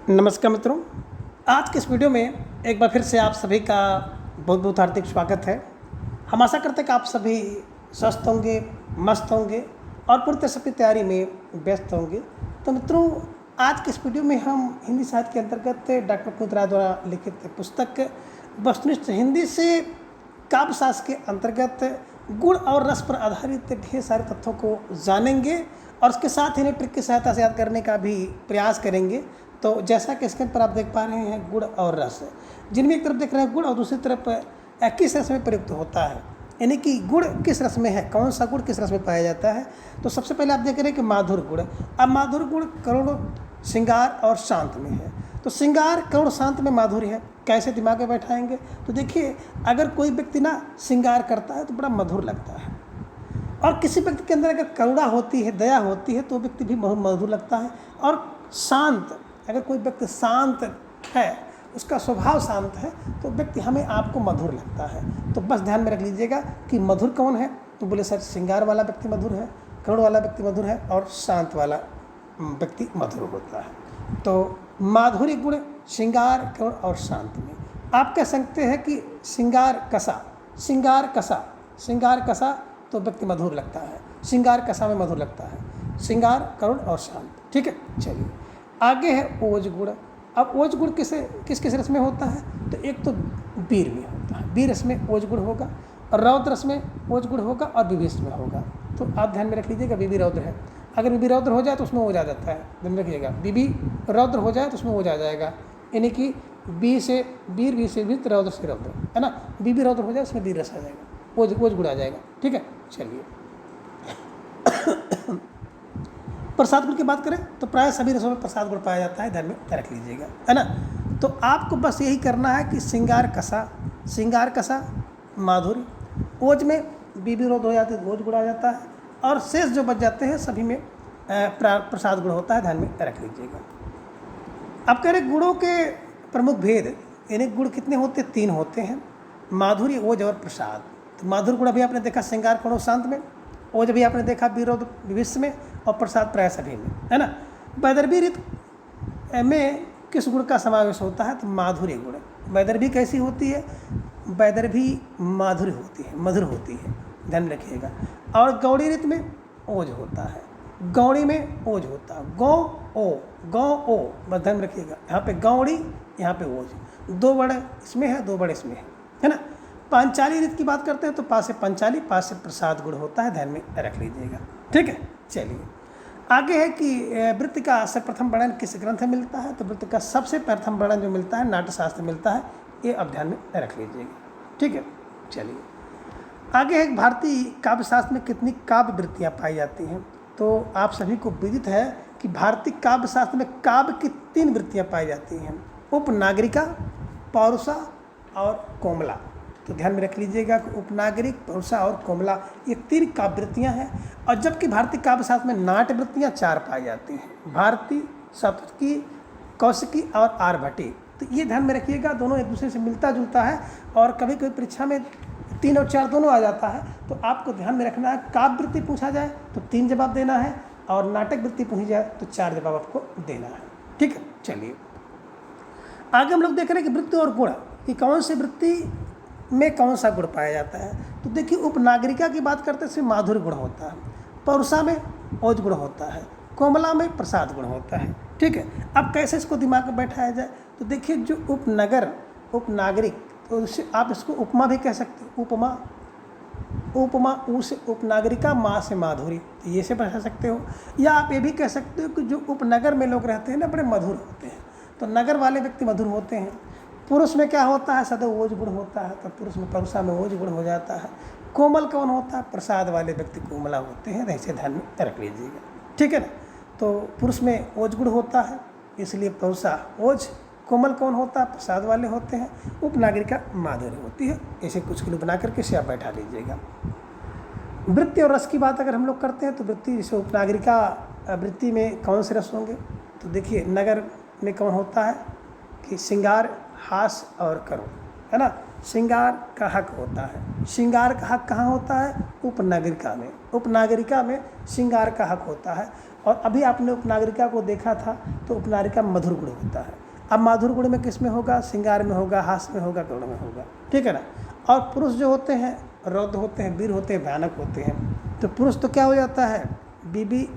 नमस्कार मित्रों, आज के इस वीडियो में एक बार फिर से आप सभी का बहुत बहुत हार्दिक स्वागत है। हम आशा करते हैं कि आप सभी स्वस्थ होंगे, मस्त होंगे और पूरी तरह से अपनी तैयारी में व्यस्त होंगे। तो मित्रों, आज के इस वीडियो में हम हिंदी साहित्य के अंतर्गत डॉक्टर पुनीत राय द्वारा लिखित पुस्तक वस्तुनिष्ठ हिंदी से काव्य शास्त्र के अंतर्गत गुण और रस पर आधारित ढेर सारे तथ्यों को जानेंगे और उसके साथ ही ट्रिक की सहायता से याद करने का भी प्रयास करेंगे। तो जैसा कि स्क्रीन पर आप देख पा रहे हैं, गुण और रस, जिनमें एक तरफ देख रहे हैं गुण और दूसरी तरफ किस रस में प्रयुक्त होता है, यानी कि गुण किस रस में है, कौन सा गुण किस रस में पाया जाता है। तो सबसे पहले आप देख रहे हैं कि माधुर गुण। अब माधुर गुण करुण, श्रृंगार और शांत में है। तो श्रृंगार, करुण, शांत में माधुर्य है। कैसे दिमाग में बैठाएंगे? तो देखिए, अगर कोई व्यक्ति ना श्रृंगार करता है तो बड़ा मधुर लगता है, और किसी व्यक्ति के अंदर अगर करुणा होती है, दया होती है, तो व्यक्ति भी बहुत मधुर लगता है। और शांत, अगर कोई व्यक्ति शांत है, उसका स्वभाव शांत है, तो व्यक्ति हमें आपको मधुर लगता है। तो बस ध्यान में रख लीजिएगा कि मधुर कौन है। तो बोले सर, श्रृंगार वाला व्यक्ति मधुर है, करुण वाला व्यक्ति मधुर है और शांत वाला व्यक्ति मधुर होता है। तो माधुर्य गुण श्रृंगार, करुण और शांत में आप कह सकते हैं कि श्रृंगार कसा, श्रृंगार कसा, श्रृंगार कसा, तो व्यक्ति मधुर लगता है। श्रृंगार कसा में मधुर लगता है, श्रृंगार, करुण और शांत। ठीक है, चलिए आगे है ओज गुण। अब ओज गुण किस किस रस में होता है? तो एक तो वीर में होता है, वीर रस में ओज गुण होगा, और रौद्र रस में ओज गुण होगा, और विभीष में होगा। तो आप ध्यान में रख लीजिएगा, विभि रौद्र है। अगर विभि रौद्र हो जाए तो उसमें ओज आ जाता है, ध्यान रखिएगा। विभि रौद्र हो जाए तो उसमें ओज आ जाएगा, यानी कि बी से वीर, वी से वीर, रौद्र से रौद्र, है ना। विभि रौद्र हो जाए उसमें वीर रस आ जाएगा, ओज गुण आ जाएगा। ठीक है, चलिए प्रसाद गुण की बात करें तो प्राय सभी रसों में प्रसाद गुण पाया जाता है, ध्यान में रख लीजिएगा, है ना। तो आपको बस यही करना है कि श्रृंगार कसा, श्रृंगार कसा माधुर्य, ओज में विरोध हो जाते हैं, ओज गुण आ जाता है, और शेष जो बच जाते हैं सभी में प्रसाद गुण होता है, ध्यान में रख लीजिएगा। अब कह रहे गुणों के प्रमुख भेद, यानी गुण कितने होते हैं? 3 होते हैं, माधुर्य, ओज और प्रसाद। तो माधुर्य गुण अभी आपने देखा श्रृंगार, करुण, शांत में, ओज भी आपने देखा विरोध, विभीष में, और प्रसाद प्राय सभी में, है ना। वैदर्भी रीत में किस गुण का समावेश होता है? तो माधुर्य गुण। वैदर्भी कैसी होती है? वैदर्भी माधुर्य होती है, मधुर होती है, ध्यान रखिएगा। और गौड़ी रीत में ओज होता है, गौड़ी में ओज होता है, गौ ओ, गौ ओ, बस ध्यान रखिएगा। यहाँ पे गौड़ी, यहाँ पे ओज, 2 वर्ड इसमें है, 2 वर्ड इसमें है ना। पांचाली रीत की बात करते हैं तो पास से पंचाली, पास से प्रसाद गुण होता है, ध्यान में रख लीजिएगा। ठीक है, चलिए आगे है कि वृत्ति का सर्वप्रथम वर्णन किस ग्रंथ में मिलता है? तो वृत्ति का सबसे प्रथम वर्णन जो मिलता है नाट्यशास्त्र में मिलता है, ये अब ध्यान में रख लीजिएगा। ठीक है, चलिए आगे है भारतीय काव्य शास्त्र में कितनी काव्य वृत्तियाँ पाई जाती हैं? तो आप सभी को विदित है कि भारतीय काव्य शास्त्र में काव्य की 3 वृत्तियाँ पाई जाती हैं, उपनागरिका, पौरुषा और कोमला। तो ध्यान में रख लीजिएगा कि उपनागरिक, पौरुषा और कोमला, ये 3 काव्य वृत्तियाँ हैं। और जबकि भारतीय काव्य शास्त्र में नाट्य वृत्तियाँ 4 पाई जाती हैं, भारती, शतकी, कौशिकी और आर्यभट्टी। तो ये ध्यान में रखिएगा, दोनों एक दूसरे से मिलता जुलता है, और कभी कभी परीक्षा में 3 और 4 दोनों आ जाता है। तो आपको ध्यान में रखना है, काव्य वृत्ति पूछा जाए तो 3 जवाब देना है, और नाटक वृत्ति पूछी जाए तो 4 जवाब आपको देना है। ठीक है, चलिए आगे हम लोग देख रहे हैं कि वृत्ति और गुण, कि कौन सी वृत्ति में कौन सा गुण पाया जाता है। तो देखिए, उपनागरिका की बात करते हैं इसमें माधुर्य गुण होता है, पौरुषा में ओज गुण होता है, कोमला में प्रसाद गुण होता है। ठीक है, अब कैसे इसको दिमाग में बैठाया जाए? तो देखिए, जो उपनगर, उपनागरिक, तो उससे आप इसको उपमा भी कह सकते हो, उपमा, उपमा, ऊ से उपनागरिका, माँ से माधुरी, तो ये से बैठा सकते हो। या आप ये भी कह सकते हो कि जो उपनगर में लोग रहते हैं ना, बड़े मधुर होते हैं, तो नगर वाले व्यक्ति मधुर होते हैं। पुरुष में क्या होता है? सदैव ओज गुण होता है, तो पुरुष में परुषा में ओज गुण हो जाता है। कोमल कौन होता है? प्रसाद वाले व्यक्ति कोमला होते हैं, ऐसे ध्यान में रख लीजिएगा। ठीक है ना। तो पुरुष में ओज गुण होता है, इसलिए परुषा ओज, कोमल कौन होता है? प्रसाद वाले होते हैं, उपनागरिका माधुर्य होती है। ऐसे कुछ किलो बना करके इसे आप बैठा लीजिएगा। वृत्ति और रस की बात अगर हम लोग करते हैं तो वृत्ति, जैसे उपनागरिका वृत्ति में कौन से रस होंगे? तो देखिए, नगर में कौन होता है कि श्रृंगार, हास और करुण, है ना। श्रृंगार का हक होता है, श्रृंगार का हक कहाँ होता है? उपनागरिका में, उपनागरिका में श्रृंगार का हक होता है। और अभी आपने उपनागरिका को देखा था, तो उपनागरिका मधुर गुण होता है। अब माधुर गुण में किस में होगा? श्रृंगार में होगा, हास्य में होगा, करुण में होगा, ठीक है ना। और पुरुष जो होते हैं रौद्र होते हैं, वीर होते हैं, भयानक होते हैं। तो पुरुष तो क्या हो जाता है? बीबी,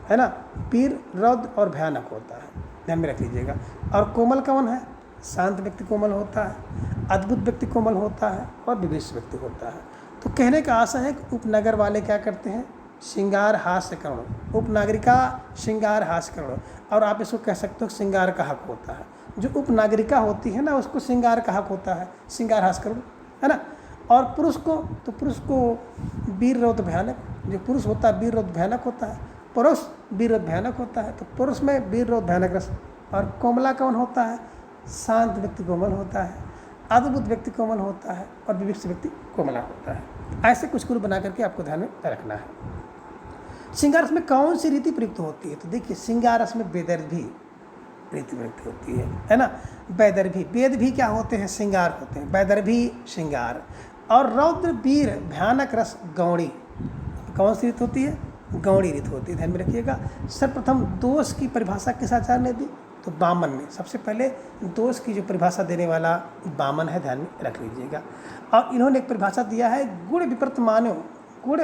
है ना, वीर, रौद्र और भयानक होता है, ध्यान में रख लीजिएगा। और कोमल कौन है? शांत व्यक्ति कोमल होता है, अद्भुत व्यक्ति कोमल होता है और विभीषण व्यक्ति होता है। तो कहने का आशा है कि उपनगर वाले क्या करते हैं? श्रृंगार हास्य करुण। उपनागरिका श्रृंगार हास्य करुण, और आप इसको कह सकते हो श्रृंगार का हक होता है। जो उपनागरिका होती है ना, उसको श्रृंगार का हक होता है, श्रृंगार हास्य करुण, है ना। और पुरुष को, तो पुरुष को वीर रौद्र भयानक, जो पुरुष होता है वीर रौद्र भयानक होता है, पुरुष वीर रौद्र भयानक होता है। तो पुरुष में वीर रौद्र भयानक रस। और कोमला कौन होता है? शांत व्यक्ति कोमल होता है, अद्भुत व्यक्ति कोमल होता है और विभीषण व्यक्ति कोमला होता है। ऐसे कुछ गुण बना करके आपको ध्यान में रखना है। श्रृंगार रस में कौन सी रीति प्रयुक्त होती है? तो देखिए, श्रृंगार रस में वेदर्भी रीति प्रयुक्त होती है ना। वैदर्भी, वेद भी क्या होते हैं? श्रृंगार होते हैं। वैदर्भी श्रृंगार। और रौद्र वीर भयानक रस गौड़ी, कौन सी रीत होती है? गौड़ी रीत होती है, ध्यान में रखिएगा। सर्वप्रथम दोष की परिभाषा किस आचार्य ने दी? तो वामन ने। सबसे पहले दोष की जो परिभाषा देने वाला वामन है, ध्यान में रख लीजिएगा। और इन्होंने एक परिभाषा दिया है, गुण विपरीत मानो, गुण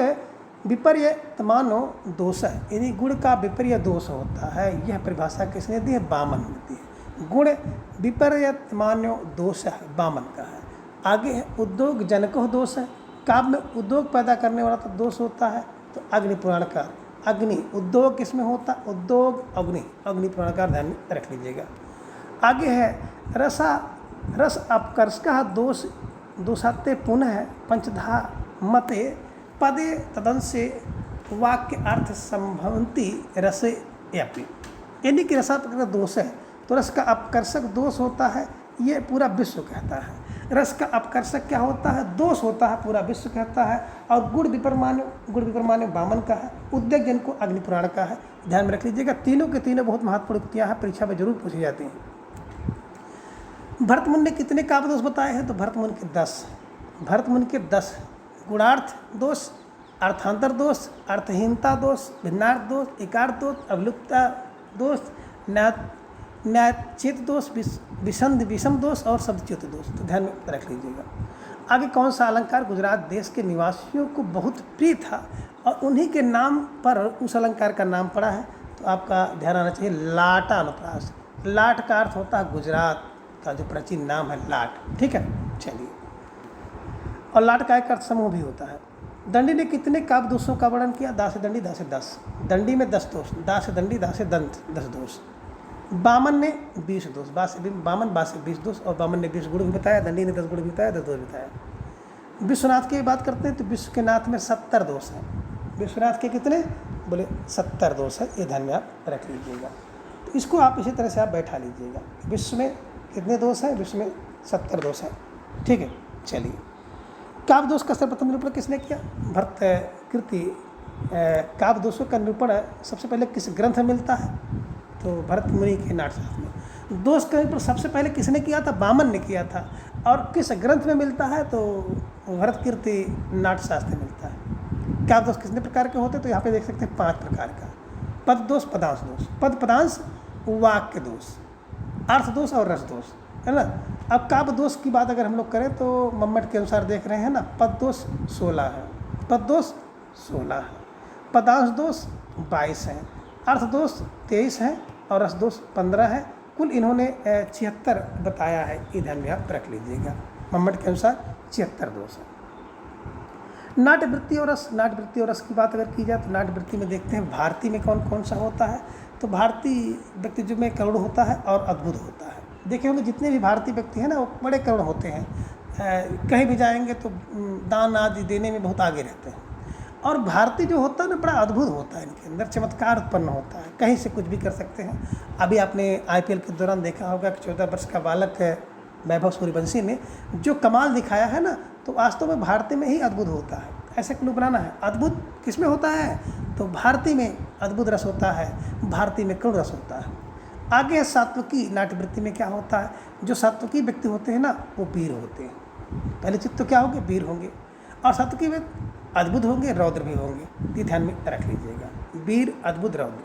विपर्य मानो दोष है, यानी गुण का विपर्य दोष होता है। यह परिभाषा किसने दी है? वामन ने दी है। गुण विपर्य मानो दोष है, वामन का है। आगे है उद्योग जनको दोष है। काव्य में उद्योग पैदा करने वाला तो दोष होता है, तो अग्नि पुराणकार। अग्नि, उद्योग किसमें होता? उद्योग अग्नि, अग्नि पुराणकार, ध्यान में रख लीजिएगा। आगे है रस अपकर्ष का दोष, दोषाते पुनः पंचधा मते पदे तदंसे वाक्य अर्थ संभवंती रस यापी, यानी कि रसात्मक दोष है। तो रस का अपकर्षक दोष होता है, ये पूरा विश्व कहता है। रस का अपकर्षक क्या होता है? दोष होता है, पूरा विश्व कहता है। और गुण विपरमान्य वामन का है। उद्योग जन को अग्नि पुराण का है, ध्यान में रख लीजिएगा। तीनों के तीनों बहुत महत्वपूर्ण युक्तियाँ हैं, परीक्षा में जरूर पूछी जाती हैं। भरत मुनि ने कितने काव्य दोष बताए हैं? तो भरत मुनि के 10। भरत मुनि के 10 गुणार्थ दोष, अर्थांतर दोष, अर्थहीनता दोष, भिन्नार्थ दोष, एकार्थ दोष, अभिलुप्ता दोष, न्यायचित दोष, विषम दोष और शब्दच्युत दोष। तो ध्यान में रख लीजिएगा। आगे कौन सा अलंकार गुजरात देश के निवासियों को बहुत प्रिय था और उन्हीं के नाम पर उस अलंकार का नाम पड़ा है? तो आपका ध्यान आना चाहिए लाटा अनुप्रास। लाट का अर्थ होता है गुजरात का जो प्राचीन नाम है लाट, ठीक है। चलिए, और लाट का एक अर्थ समूह भी होता है। दंडी ने कितने काव्य दोषों का वर्णन किया? दा से दंडी, दा से 10। दंडी में 10 दोष, दा से दंडी, दा से दंत 10 दोष। वामन ने 20 दोष, वामन बा से 20 दोष, और वामन ने 20 गुण भी बताया, दंडी ने 10 गुण भी बताया, 10 दोष बताया। विश्वनाथ की बात करते हैं तो विश्व के नाथ में 70 दोष हैं। विश्वनाथ के कितने? बोले 70 दोष है, ये ध्यान में आप रख लीजिएगा। तो इसको आप इसी तरह से आप बैठा लीजिएगा। विश्व में कितने दोष हैं? विश्व में 70 दोष हैं, ठीक है। चलिए, काव्य दोष का सर्वप्रथम निरूपण किसने किया? भरत कीर्ति। काव्य दोषों का निरूपण सबसे पहले किस ग्रंथ में मिलता है? तो भरत मुनि के नाट्यशास्त्र में। दोष का निरूपण सबसे पहले किसने किया था? वामन ने किया था। और किस ग्रंथ में मिलता है? तो भरत कीर्ति नाट्यशास्त्र में मिलता है। काव्य दोष कितने प्रकार के होते हैं? तो यहाँ पे देख सकते हैं 5 प्रकार का। पद दोष, पदांश दोष। पद पदांश, वाक्य दोष, अर्थ दोष और रस दोष, है ना। अब काव्य दोष की बात अगर हम लोग करें तो मम्मट के अनुसार देख रहे हैं ना, पद दोष 16 है, पद दोष 16 है, पदांश दोष 22 हैं, अर्थ दोष 23 हैं और रस दोष 15 है। कुल इन्होंने 76 बताया है, ये ध्यान में आप रख लीजिएगा। मम्मट के अनुसार 76 दोष है। नाट्यवृत्ति और रस, नाट्यवृत्ति और रस की बात अगर की जाए तो नाट्यवृत्ति में देखते हैं भारती में कौन कौन सा होता है। तो भारतीय व्यक्ति जो में करुण होता है और अद्भुत होता है। देखे होंगे जितने भी भारतीय व्यक्ति हैं ना, वो बड़े करुण होते हैं। कहीं भी जाएंगे तो दान आदि देने में बहुत आगे रहते हैं। और भारतीय जो होता है ना, बड़ा अद्भुत होता है, इनके अंदर चमत्कार उत्पन्न होता है, कहीं से कुछ भी कर सकते हैं। अभी आपने IPL के दौरान देखा होगा कि 14 वर्ष का बालक वैभव सूर्यवंशी ने जो कमाल दिखाया है ना, तो वास्तव में भारतीय में ही अद्भुत होता है। ऐसे क्लू बनाना है। अद्भुत किस में होता है? तो भारतीय में अद्भुत रस होता है, भारतीय में करुण रस होता है। आगे है सात्विकी। नाट्यवृत्ति में क्या होता है? जो सात्विकी व्यक्ति होते हैं ना, वो वीर होते हैं। पहले चित्त तो क्या होंगे? वीर होंगे। और सात्विकी में अद्भुत होंगे, रौद्र भी होंगे। ये ध्यान में रख लीजिएगा। वीर अद्भुत रौद्र।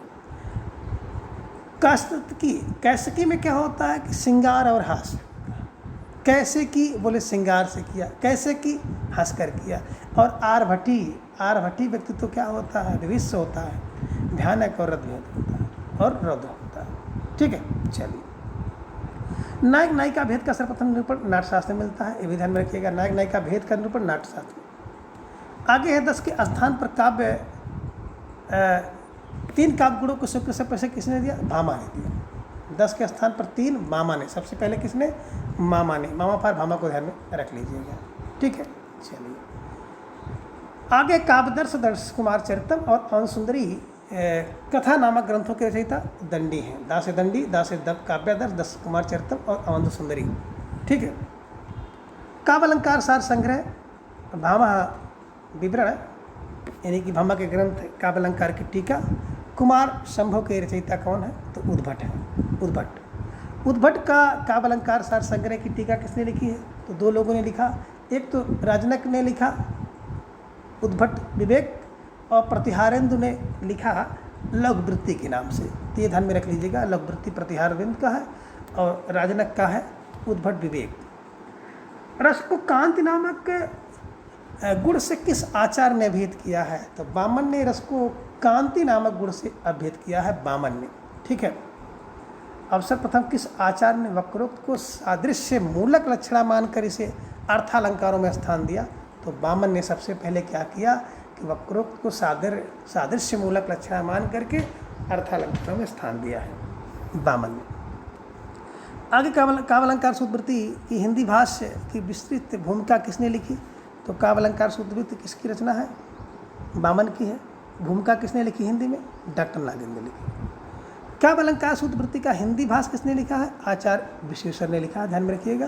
कैसकी में क्या होता है कि श्रृंगार और हास्य। कैसे की बोले श्रृंगार से किया, कैसे की हंसकर किया। और आर्भटी व्यक्ति तो क्या होता है, विविष्ट होता है, भयानक और रौद्र होता है और रौद्र होता है। ठीक है, चलिए। नायक नायिका भेद का सर्वप्रथम निरूपण नाट्यशास्त्र में मिलता है, ये भी ध्यान में रखिएगा। नायक नायिका भेद का निरूपण नाट्यशास्त्र में। आगे है 10 के स्थान पर काव्य 3 काव्य गुणों को सबसे पहले किसने दिया, भामा ने दिया। 10 के स्थान पर 3 मामा ने, सबसे पहले किसने, मामा ने। मामा पर भामा को ध्यान में रख लीजिएगा। ठीक है, चलिए आगे। काव्यदर्श दर्श कुमार चरितम और अवन सुंदरी कथा नामक ग्रंथों के रचयिता दंडी हैं। दास दंडी, दास दब काव्यादर्श, दर्श कुमार चरितम और अवंध सुंदरी। ठीक है। काव्य अलंकार सार संग्रह भामा विवरण, यानी कि भामा के ग्रंथ काव्य अलंकार की टीका। कुमार शंभु के रचयिता कौन है, तो उद्भट है। उद्भट का काव्य अलंकार सार संग्रह की टीका किसने लिखी है, तो 2 लोगों ने लिखा। एक तो राजनक ने लिखा उद्भट विवेक, और प्रतिहारेंदु ने लिखा लघुवृत्ति के नाम से। तो ये ध्यान में रख लीजिएगा, लघुवृत्ति प्रतिहारेंदु का है और राजनक का है उद्भट विवेक। रस को कांति नामक गुण से किस आचार्य ने अभिहित किया है, तो वामन ने रस को कांति नामक गुण से अभिहित किया है, वामन ने। ठीक है। अब सर्वप्रथम किस आचार्य ने वक्रोक्त को सादृश्य मूलक लक्षणा मानकर इसे अर्थालंकारों में स्थान दिया, तो वामन ने सबसे पहले क्या किया कि वक्रोक्त को सादृश्य मूलक लक्षणा मान करके अर्थालंकारों में स्थान दिया है, वामन ने। आगे काव्य अलंकार सूत्रवृत्ति की हिंदी भाष्य की विस्तृत भूमिका किसने लिखी, तो काव्य अलंकार सूत्रवृत्ति किसकी रचना है, वामन की है। भूमिका किसने लिखी हिंदी में, डॉक्टर नागेंद्र ने लिखी। काव्य अलंकार सूत्रवृत्ति का हिंदी भाष्य किसने लिखा है, आचार्य विश्वेश्वर ने लिखा है, ध्यान में रखिएगा।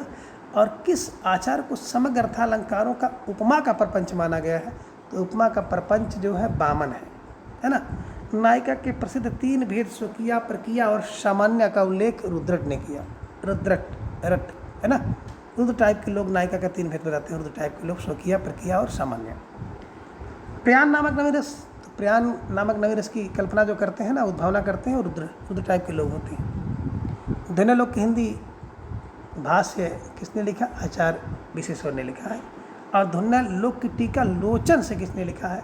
और किस आचार्य को समग्र अर्थालंकारों का उपमा का प्रपंच माना गया है, तो उपमा का प्रपंच जो है वामन है ना। नायिका के प्रसिद्ध 3 भेद स्वकीय, प्रक्रिया और सामान्य का उल्लेख रुद्रट ने किया। रुद्रट है ना, रुद्र टाइप के लोग नायिका का 3 भेद बताते हैं। रुद्र टाइप के लोग स्वकीय, प्रक्रिया और सामान्य। प्रयाण नामक नवीरस, तो प्रयाण नामक नवीरस की कल्पना जो करते हैं ना, उद्भावना करते हैं, रुद्र टाइप के लोग होते हैं। धन्यलोक की हिंदी भाष्य किसने लिखा, आचार्य विश्वेश्वर ने लिखा है। और धन्यलोक की टीका लोचन से किसने लिखा है,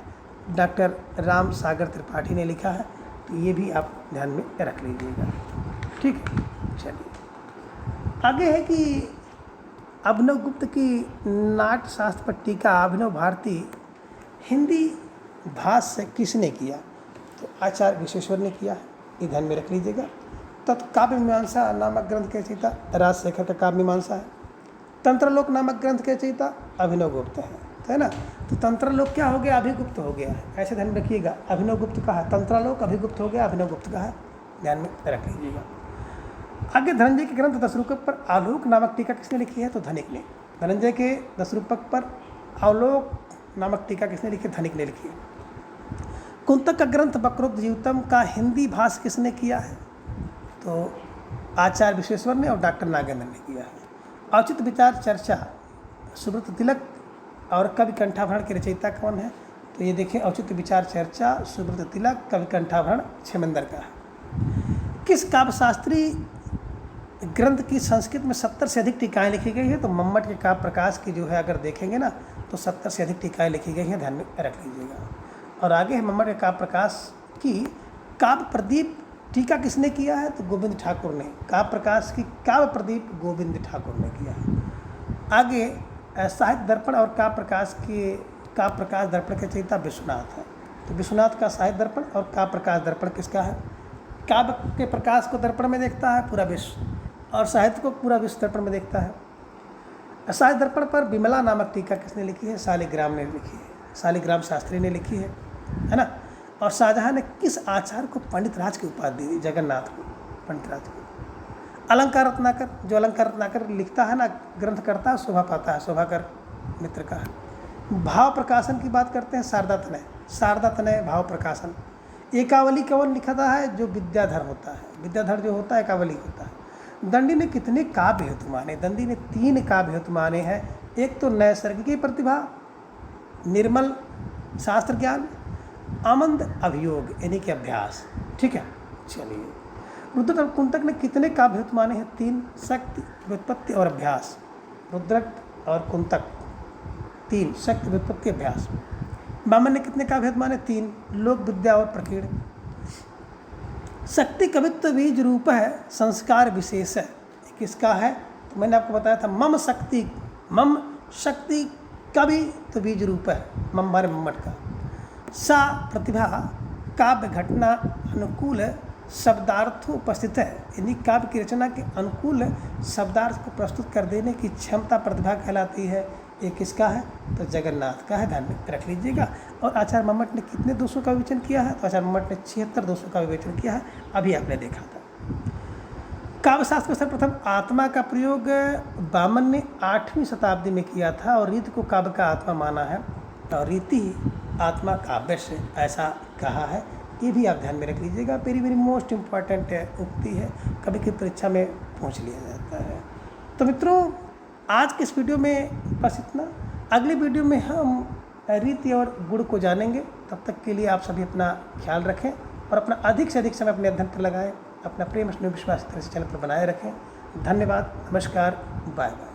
डॉक्टर राम सागर त्रिपाठी ने लिखा है। तो ये भी आप ध्यान में रख लीजिएगा। ठीक है, चलिए आगे है कि अभिनव गुप्त की नाट्य शास्त्र पर टीका अभिनव भारती हिंदी भाष्य किसने किया, तो आचार्य विश्वेश्वर ने किया है, ये ध्यान में रख लीजिएगा। काव्य मीमांसा नामक ग्रंथ के रचयिता राजशेखर का काव्य मीमांसा है। तंत्रलोक नामक ग्रंथ के रचयिता अभिनव गुप्त है ना। तो तंत्रलोक क्या हो गया, अभिगुप्त हो गया है, ऐसे ध्यान में रखिएगा। अभिनव गुप्त का है, तंत्रलोक अभिगुप्त हो गया, अभिनव गुप्त का है, ध्यान में रख लीजिएगा। आगे धनंजय के ग्रंथ 10 रूपक पर आलोक नामक टीका किसने लिखी है, तो धनिक ने। धनंजय के 10 रूपक पर आलोक नामक टीका किसने लिखी, धनिक ने लिखी है। कुंतक का ग्रंथ वक्रोक्त जीवितम का हिंदी भाष्य किसने किया है, तो आचार्य विश्वेश्वर ने और डॉक्टर नागेंद्र ने किया है। औचित्य विचार चर्चा सुब्रत तिलक और कवि कंठाभरण के रचयिता कौन है, तो ये देखिए औचित्य विचार चर्चा सुब्रत तिलक कवि कंठाभरण छेमंदर का है। किस काव्यशास्त्री ग्रंथ की संस्कृत में 70 से अधिक टीकाएँ लिखी गई है, तो मम्मट के काव्य प्रकाश की जो है अगर देखेंगे ना, तो 70 से अधिक टीकाएँ लिखी गई हैं, ध्यान में रख लीजिएगा। और आगे है मम्मट के काव्य प्रकाश की काव्य प्रदीप टीका किसने किया है, तो गोविंद ठाकुर ने। काव्य प्रकाश की काव्य प्रदीप गोविंद ठाकुर ने किया है। आगे साहित्य दर्पण और काव्य प्रकाश दर्पण के रचयिता विश्वनाथ है। तो विश्वनाथ का साहित्य दर्पण और काव्य प्रकाश दर्पण किसका है, काव्य के प्रकाश को दर्पण में देखता है पूरा विश्व, और साहित्य को पूरा विश्व दर्पण में देखता है। साहित्य दर्पण पर विमला नामक टीका किसने लिखी है, शालिग्राम ने लिखी है, शालिग्राम शास्त्री ने लिखी है ना। और शाहजहां ने किस आचार्य को पंडित राज की उपाधि दी, जगन्नाथ को, पंडित राज को। अलंकार रत्नाकर, जो अलंकार रत्नाकर लिखता है ना, ग्रंथ करता है, शोभा पाता है, शोभाकर मित्र का है। भाव प्रकाशन की बात करते हैं, शारदा तनय भाव प्रकाशन। एकावली कवन लिखता है, जो विद्याधर होता है, विद्याधर जो होता है एकावली होता है। दंडी ने कितने काव्य हेतु माने, दंडी ने 3 काव्य हेतु माने हैं। एक तो नैसर्गिक प्रतिभा, निर्मल शास्त्र ज्ञान, आमंद अभियोग यानी कि अभ्यास। ठीक है, चलिए। रुद्रक और कुंतक ने कितने काव्य माने हैं? 3, शक्ति, व्युत्पत्ति और अभ्यास। रुद्रक और कुंतक 3, शक्ति, व्युत्पत्ति, अभ्यास। वामन ने कितने काव्य माने? 3, लोक विद्या और प्रकीर्ण। शक्ति कवित्व बीज रूप है, संस्कार विशेष है। किसका है? तो मैंने आपको बताया था, मम शक्ति कवि तो बीज रूप है, मम बारे मम्मट का। सा प्रतिभा काव्य घटना अनुकूल शब्दार्थों उपस्थित है, यानी काव्य की रचना के अनुकूल शब्दार्थ को प्रस्तुत कर देने की क्षमता प्रतिभा कहलाती है। ये किसका है? तो जगन्नाथ का है, ध्यान में रख लीजिएगा। और आचार्य मम्मट ने कितने दोषों का विवेचन किया है? तो आचार्य मम्मट ने 76 दोषों का विवेचन किया है, अभी आपने देखा था। काव्यशास्त्र में सर्वप्रथम आत्मा का प्रयोग वामन ने 8वीं शताब्दी में किया था और रीति को काव्य का आत्मा माना है और रीति ही आत्मा काव्य से ऐसा कहा है। ये भी आप ध्यान में रख लीजिएगा, मेरी मोस्ट इम्पॉर्टेंट उक्ति है, कभी कभी परीक्षा में पूछ लिया जाता है। तो मित्रों, आज के इस वीडियो में बस इतना। अगले वीडियो में हम रीति और गुण को जानेंगे। तब तक के लिए आप सभी अपना ख्याल रखें और अपना अधिक से अधिक समय अपने अध्ययन पर लगाएं। अपना प्रेम स्नेह विश्वास इस तरह से चैनल पर बनाए रखें। धन्यवाद, नमस्कार, बाय बाय।